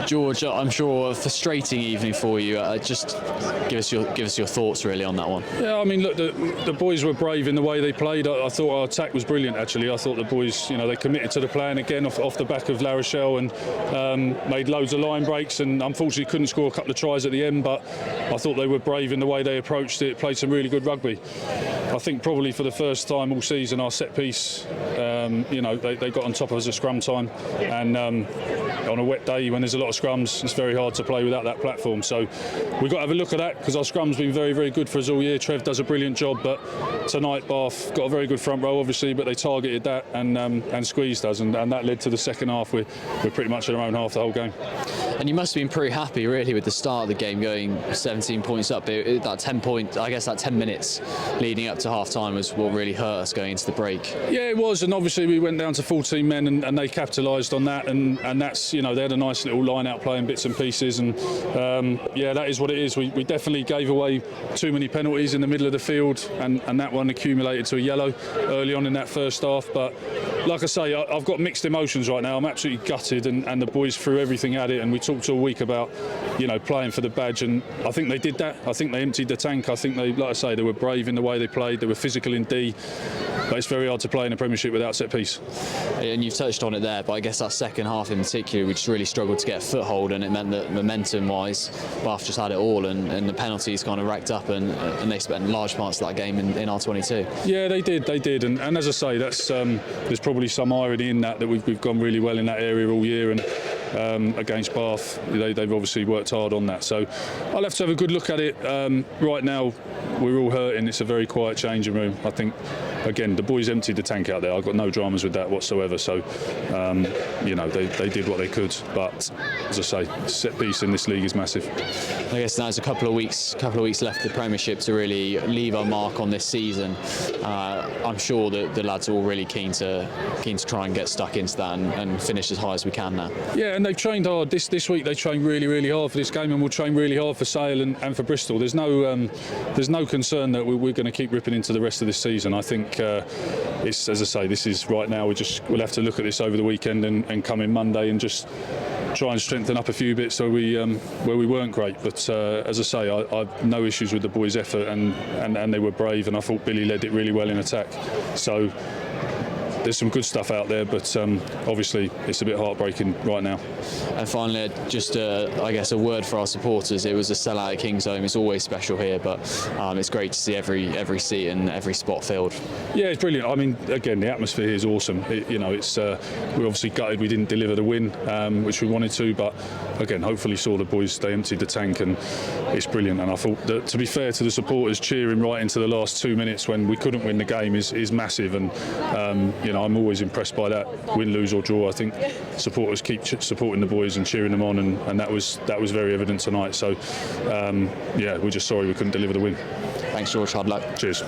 George, I'm sure a frustrating evening for you. Just give us your thoughts really on that one. Yeah, I mean, look, the boys were brave in the way they played. I thought our attack was brilliant, actually. I thought the boys, they committed to the plan again off the back of La Rochelle and made loads of line breaks, and unfortunately couldn't score a couple of tries at the end, but I thought they were brave in the way they approached it, played some really good rugby. I think probably for the first time all season our set piece, they got on top of us at scrum time, and on a wet day when there's a lot of scrums, it's very hard to play without that platform. So we've got to have a look at that, because our scrum's been very, very good for us all year. Trev does a brilliant job, but tonight Bath got a very good front row, obviously, but they targeted that and squeezed us, and that led to the second half. We're pretty much in our own half the whole game. And you must have been pretty happy, really, with the start of the game, going 17 points up. That 10 minutes leading up to half time was what really hurt us going into the break. Yeah, it was, and obviously we went down to 14 men, and they capitalised on that, and that's, they had a nice little line out playing bits and pieces, and that is what it is. We definitely gave away too many penalties in the middle of the field, and that one accumulated to a yellow early on in that first half. But like I say, I've got mixed emotions right now. I'm absolutely gutted, and the boys threw everything at it, and we talked all week about playing for the badge, and I think they did that. I think they emptied the tank. I think they, like I say, they were brave in the way they played. They were physical in D, but it's very hard to play in a Premiership without set piece. And you've touched on it there, but I guess that second half in particular, we just really struggled to get a foothold, and it meant that momentum-wise, Bath just had it all, and the penalties kind of racked up, and they spent large parts of that game in our 22. Yeah, they did, and as I say, that's there's probably some irony in that we've gone really well in that area all year, and against Bath, they've obviously worked hard on that. So I'll have to have a good look at it. Right now, we're all hurting. It's a very quiet changing room. I think, again, the boys emptied the tank out there. I've got no dramas with that whatsoever. So, they did what they could. But as I say, set piece in this league is massive. I guess now there's a couple of weeks left of the Premiership to really leave our mark on this season. I'm sure that the lads are all really keen to try and get stuck into that and finish as high as we can now. Yeah, and they've trained hard. This week they trained really, really hard for this game, and we'll train really hard for Sale and for Bristol. There's no concern that we're going to keep ripping into the rest of this season. I think it's, as I say, this is right now. We'll have to look at this over the weekend and come in Monday and just try and strengthen up a few bits where we weren't great. But as I say, I've no issues with the boys' effort, and they were brave, and I thought Billy led it really well in attack. So there's some good stuff out there, but obviously it's a bit heartbreaking right now. And finally, just I guess a word for our supporters. It was a sellout at Kingsholm. It's always special here, but it's great to see every seat and every spot filled. Yeah, it's brilliant. I mean, again, the atmosphere here is awesome. It's we're obviously gutted we didn't deliver the win, which we wanted to, but again, hopefully saw the boys, they emptied the tank, and it's brilliant. And I thought that, to be fair to the supporters, cheering right into the last 2 minutes when we couldn't win the game is massive, and I'm always impressed by that, win, lose or draw. I think supporters keep supporting the boys and cheering them on, and that was very evident tonight. So we're just sorry we couldn't deliver the win. Thanks, George. Hard luck. Cheers.